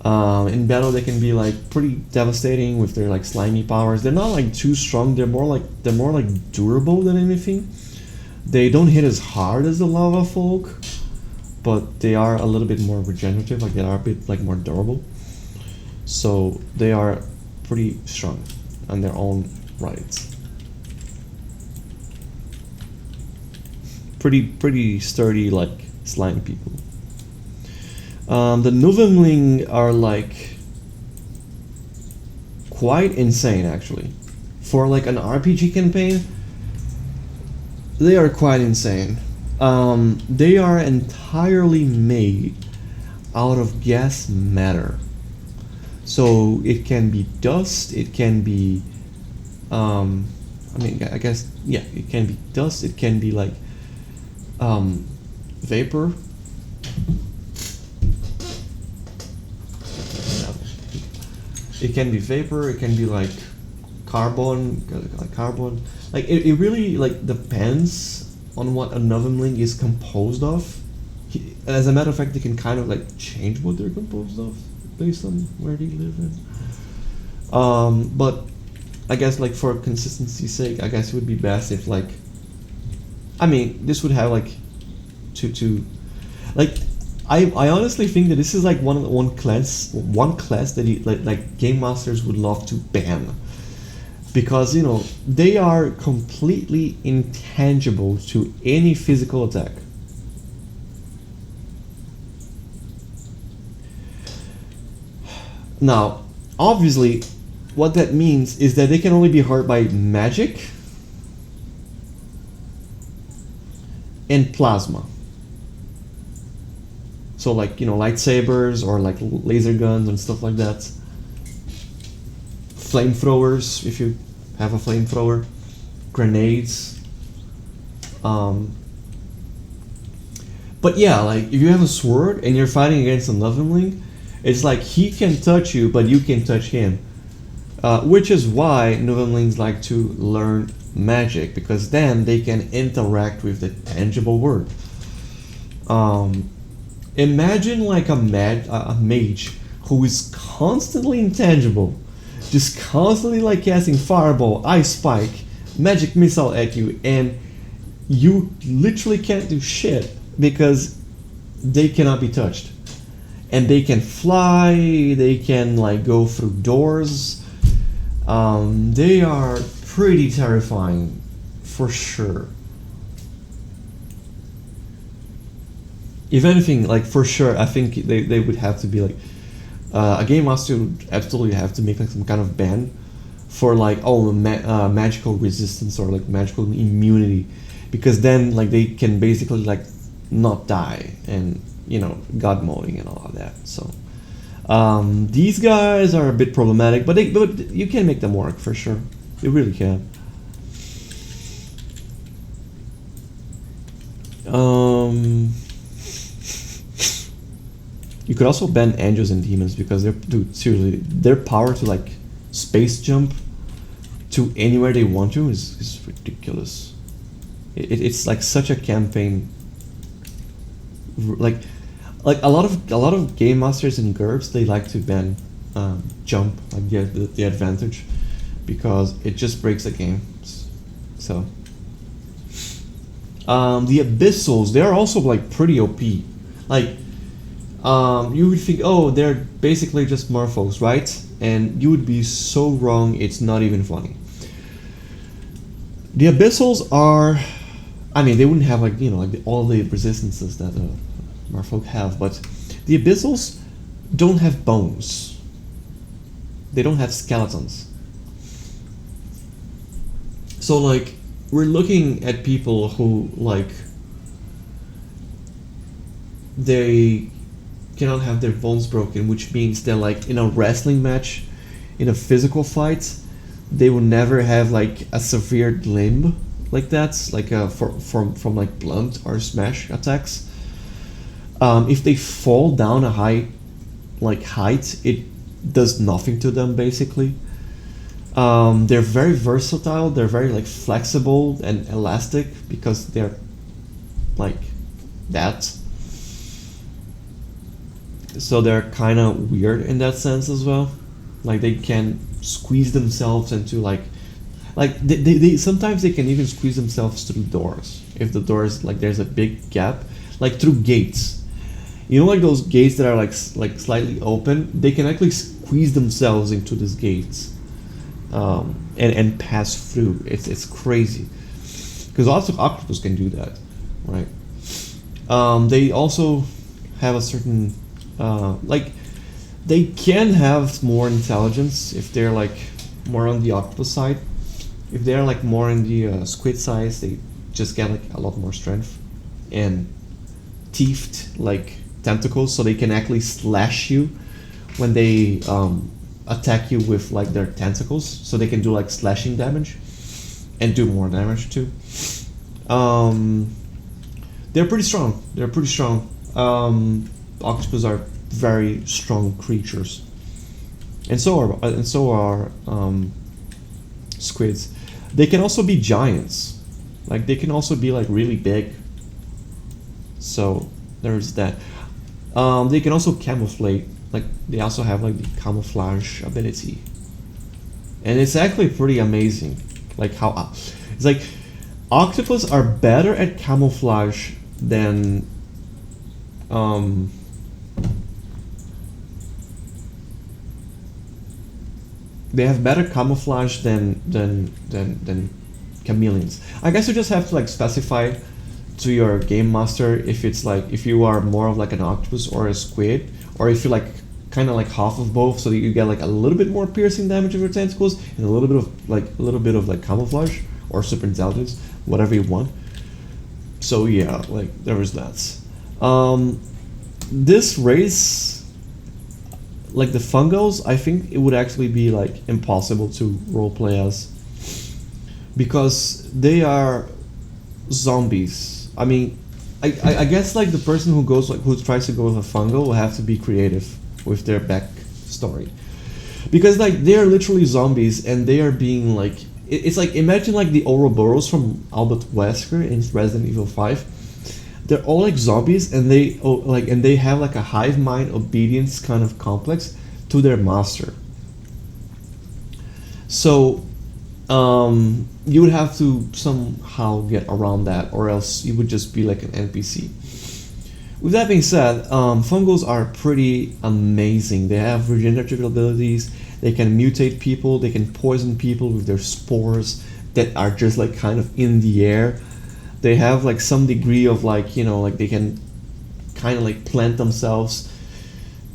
In battle they can be like pretty devastating with their like slimy powers. They're not like too strong. They're more like durable than anything. They don't hit as hard as the lava folk, but they are a little bit more regenerative. Like they are a bit like more durable. So they are pretty strong on their own rights. Pretty sturdy like slime people. The Nuvemling are like quite insane actually. For like an RPG campaign, they are quite insane. They are entirely made out of gas matter. So it can be dust, it can be I guess yeah, it can be dust, it can be like vapor. It can be vapor, it can be like carbon. Like it really like depends on what a Novemling is composed of. As a matter of fact, they can kind of like change what they're composed of based on where they live in. But I guess like for consistency's sake, I guess it would be best if like, I mean, this would have like two like I honestly think that this is like one class that like game masters would love to ban, because you know they are completely intangible to any physical attack. Now, obviously, what that means is that they can only be hurt by magic and plasma. So like, you know, lightsabers or like laser guns and stuff like that. Flamethrowers, if you have a flamethrower. Grenades. But yeah, like if you have a sword and you're fighting against a Nuvemling, it's like he can touch you, but you can touch him. Which is why Nuvemlings like to learn magic, because then they can interact with the tangible world. Imagine like a mage who is constantly intangible, just constantly like casting fireball, ice spike, magic missile at you, and you literally can't do shit because they cannot be touched. And they can fly, they can like go through doors. They are pretty terrifying, for sure. If anything, like for sure, I think they would have to be like a game master would absolutely have to make like some kind of ban for like magical resistance or like magical immunity, because then like they can basically like not die and you know god mowing and all of that. So these guys are a bit problematic, but you can make them work for sure. You really can. You could also ban angels and demons, because seriously, their power to like space jump to anywhere they want to is ridiculous. It's like such a campaign. Like a lot of game masters and GURPS, they like to ban jump, like the advantage, because it just breaks the game. So the abyssals, they're also like pretty OP. Like you would think, oh, they're basically just Morphos, right? And you would be so wrong, it's not even funny. The abyssals are, I mean, they wouldn't have like, you know, like all the resistances that Merfolk have, but the abyssals don't have bones. They don't have skeletons. So like, we're looking at people who like, they cannot have their bones broken, which means that like in a wrestling match, in a physical fight, they will never have like a severed limb like that, like from like blunt or smash attacks. If they fall down a height like height, it does nothing to them basically. They're very versatile. They're very like flexible and elastic because they're like that. So they're kind of weird in that sense as well. Like they can squeeze themselves into like they sometimes they can even squeeze themselves through doors if the doors like there's a big gap, like through gates. You know, like those gates that are like slightly open, they can actually squeeze themselves into these gates, and pass through. It's crazy because also octopus can do that, right? They also have a certain like they can have more intelligence if they're like more on the octopus side. If they're like more in the squid size, they just get like a lot more strength and teethed like tentacles, so they can actually slash you when they attack you with like their tentacles. So they can do like slashing damage and do more damage too. They're pretty strong. They're pretty strong. Octopus are very strong creatures, and so are squids. They can also be giants. Like they can also be like really big. So there's that. They can also camouflage. Like they also have like the camouflage ability, and it's actually pretty amazing. Like how it's like octopus are better at camouflage than they have better camouflage than chameleons. I guess you just have to like specify to your game master if it's like if you are more of like an octopus or a squid, or if you're like kind of like half of both, so that you get like a little bit more piercing damage of your tentacles and a little bit of like camouflage or super intelligence, whatever you want. So yeah, like there is that. This race, like the fungos, I think it would actually be like impossible to roleplay as, because they are zombies. I mean, I guess like the person who tries to go with a fungo will have to be creative with their backstory, because like they are literally zombies and they are being like it's like imagine like the Ouroboros from Albert Wesker in Resident Evil 5. They're all like zombies and they have like a hive mind obedience kind of complex to their master. So you would have to somehow get around that, or else you would just be like an NPC. With that being said, fungos are pretty amazing. They have regenerative abilities. They can mutate people. They can poison people with their spores that are just like kind of in the air. They have like some degree of like, you know, like they can kind of like plant themselves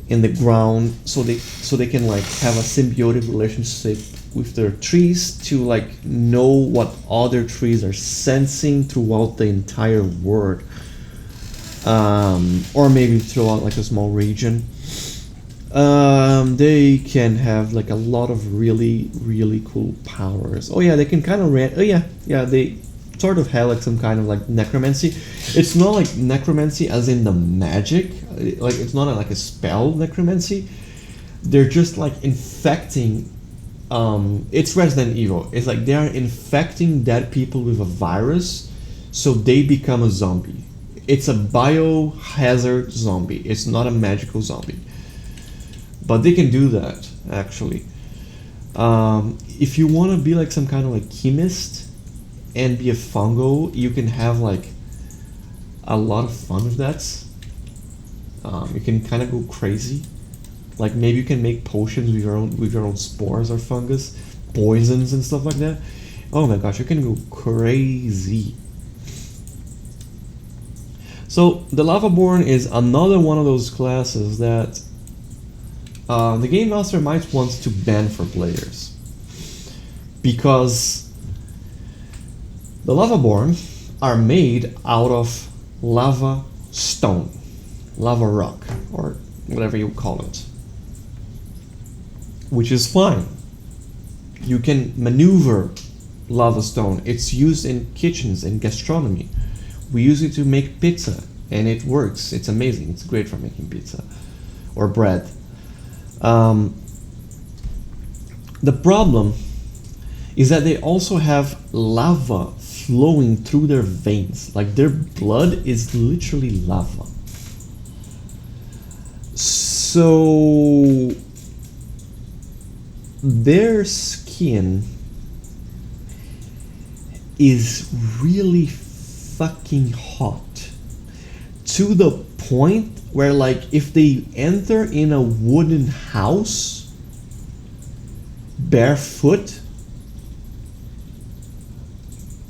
in the ground, so they can like have a symbiotic relationship with their trees to like know what other trees are sensing throughout the entire world, or maybe throughout like a small region. They can have like a lot of really cool powers. Oh yeah, they can kind of they sort of have like some kind of like necromancy. It's not like necromancy as in the magic, like it's not like a spell necromancy. They're just like infecting. It's Resident Evil. It's like they are infecting dead people with a virus, so they become a zombie. It's a biohazard zombie. It's not a magical zombie, but they can do that actually. If you want to be like some kind of like chemist and be a fungo, you can have like a lot of fun with that. You can kind of go crazy. Like maybe you can make potions with your own spores or fungus, poisons and stuff like that. Oh my gosh, you can go crazy. So the Lavaborn is another one of those classes that the game master might want to ban for players, because the Lavaborn are made out of lava stone, lava rock, or whatever you call it, which is fine. You can maneuver lava stone. It's used in kitchens and gastronomy. We use it to make pizza, and it works. It's amazing. It's great for making pizza or bread. Um, the problem is that they also have lava flowing through their veins. Like their blood is literally lava. So their skin is really fucking hot to the point where, like, if they enter in a wooden house barefoot,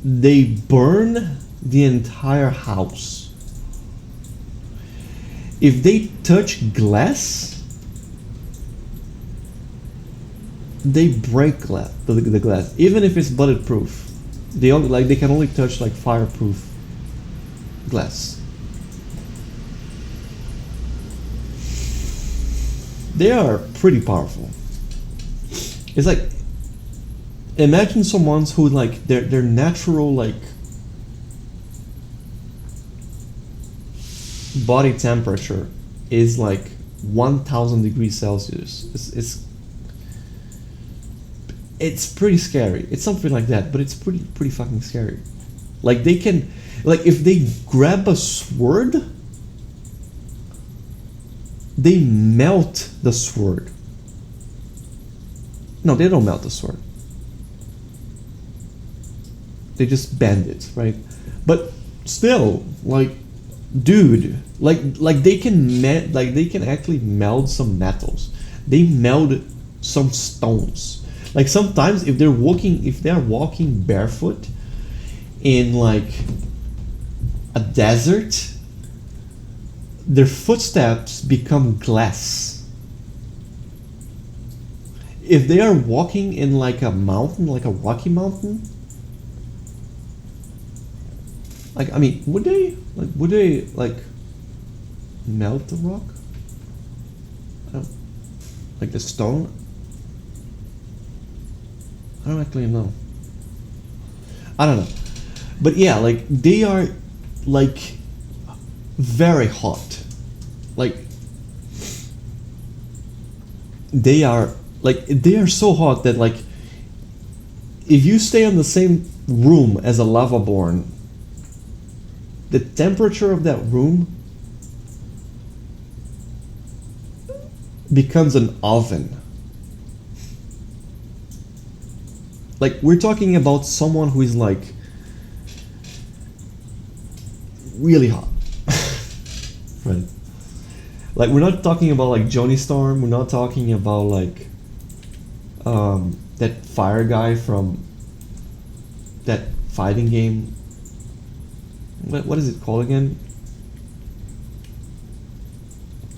they burn the entire house. If they touch glass, they break the glass, even if it's bulletproof. They can only touch like fireproof glass. They are pretty powerful. It's like, imagine someone who, like, their natural, like, body temperature is like 1000 degrees Celsius. It's pretty scary. It's something like that, but it's pretty fucking scary. Like, they can, like, if they grab a sword, they melt the sword. No, they don't melt the sword. They just bend it, right? But still, like, dude, like they can actually meld some metals. They meld some stones. Like, sometimes if they're walking barefoot in like a desert, their footsteps become glass. If they are walking in like a mountain, like a rocky mountain, like, I mean, would they melt the rock? I don't, like the stone? I don't actually know. I don't know. But yeah, like, they are like very hot. Like, they are so hot that, like, if you stay in the same room as a lava born, the temperature of that room becomes an oven. Like, we're talking about someone who is like really hot. Right? Like, we're not talking about like Johnny Storm, we're not talking about like that fire guy from that fighting game. What is it called again?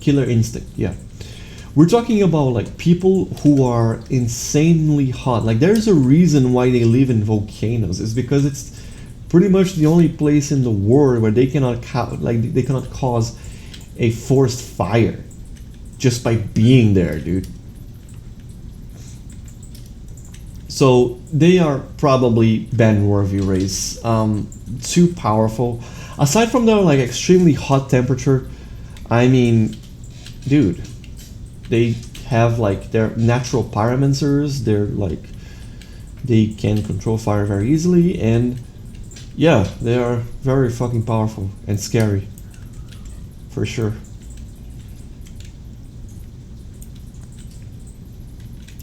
Killer Instinct, yeah. We're talking about like people who are insanely hot. Like, there's a reason why they live in volcanoes. It's because it's pretty much the only place in the world where they cannot they cannot cause a forest fire just by being there, dude. So they are probably ban-worthy race. Too powerful. Aside from their like extremely hot temperature, I mean, dude, they have like their natural pyromancers. They're like, they can control fire very easily, and yeah, they are very fucking powerful and scary, for sure.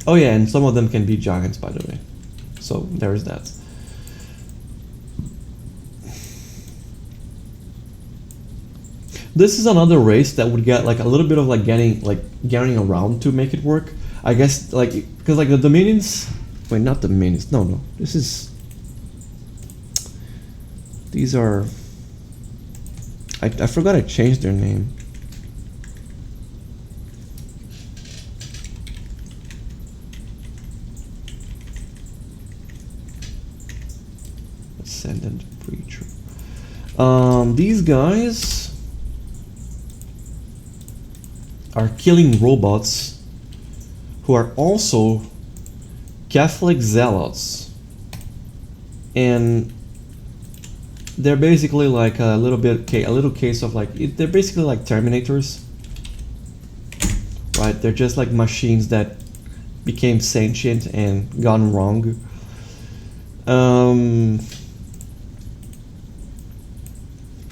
Oh yeah, and some of them can be giants, by the way. So there's that. This is another race that would get like a little bit of like getting around to make it work. I guess, like, because like the Dominions, wait, not Dominions. No. These are. I forgot I changed their name. Ascendant Preacher. These guys are killing robots who are also Catholic zealots, and they're basically like a little case of like they're basically like Terminators, right? right? They're just like machines that became sentient and gone wrong.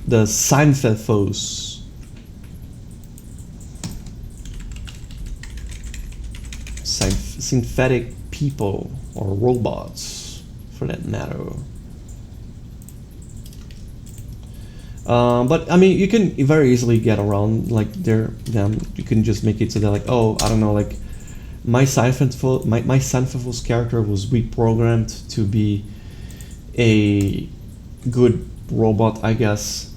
The synthethos. Synthetic people or robots, for that matter. But I mean, you can very easily get around like them. You can just make it so they're like, oh, I don't know, like my Synthethos character was reprogrammed to be a good robot, I guess.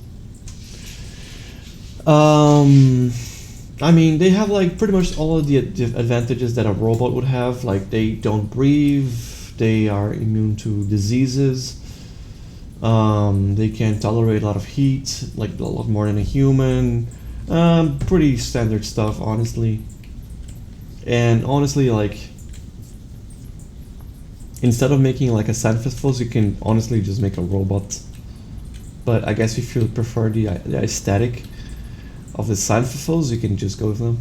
I mean, they have like pretty much all of the advantages that a robot would have. Like they don't breathe, they are immune to diseases. They can tolerate a lot of heat, like a lot more than a human. Pretty standard stuff, honestly. And honestly, like, instead of making like a Synthethos, you can honestly just make a robot. But I guess if you prefer the aesthetic of the Synthethos, you can just go with them.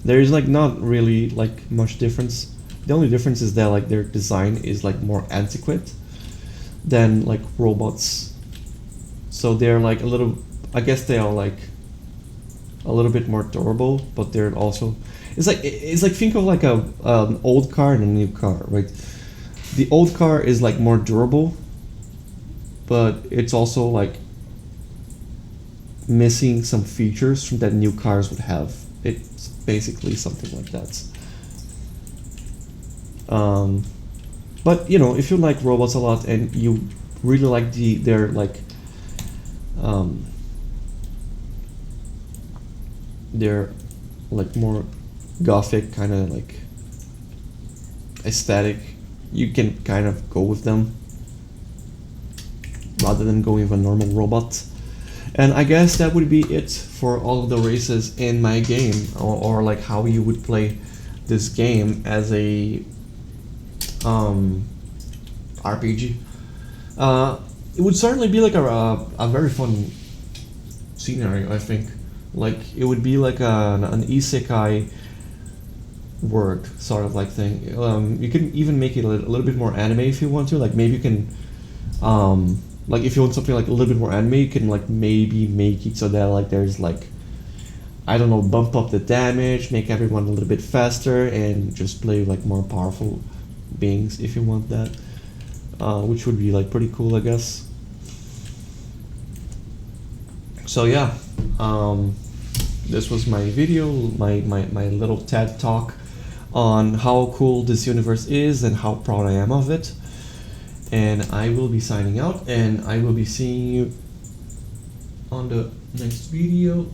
There is like not really like much difference. The only difference is that like their design is like more antiquated than like robots. So they're like a little, I guess they are like a little bit more durable, but they're also, it's like think of like an old car and a new car, right? The old car is like more durable, but it's also like missing some features from that new cars would have. It's basically something like that. But you know, if you like robots a lot and you really like their like they're like more gothic kind of like aesthetic, you can kind of go with them rather than going with a normal robot. And I guess that would be it for all of the races in my game, or like how you would play this game as a RPG. It would certainly be like a very fun scenario, I think. Like it would be like an isekai world sort of like thing. You can even make it a little bit more anime if you want to. Like maybe you can, like if you want something like a little bit more anime, you can like maybe make it so that like there's like, I don't know, bump up the damage, make everyone a little bit faster, and just play like more powerful beings if you want that, which would be like pretty cool, I guess. So yeah, this was my video, my little TED talk on how cool this universe is and how proud I am of it. And I will be signing out, and I will be seeing you on the next video.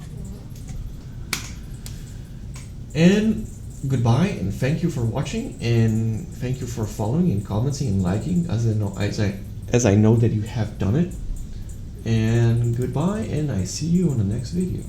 And goodbye, and thank you for watching, and thank you for following and commenting and liking, as I know that you have done it. And goodbye, and I see you on the next video.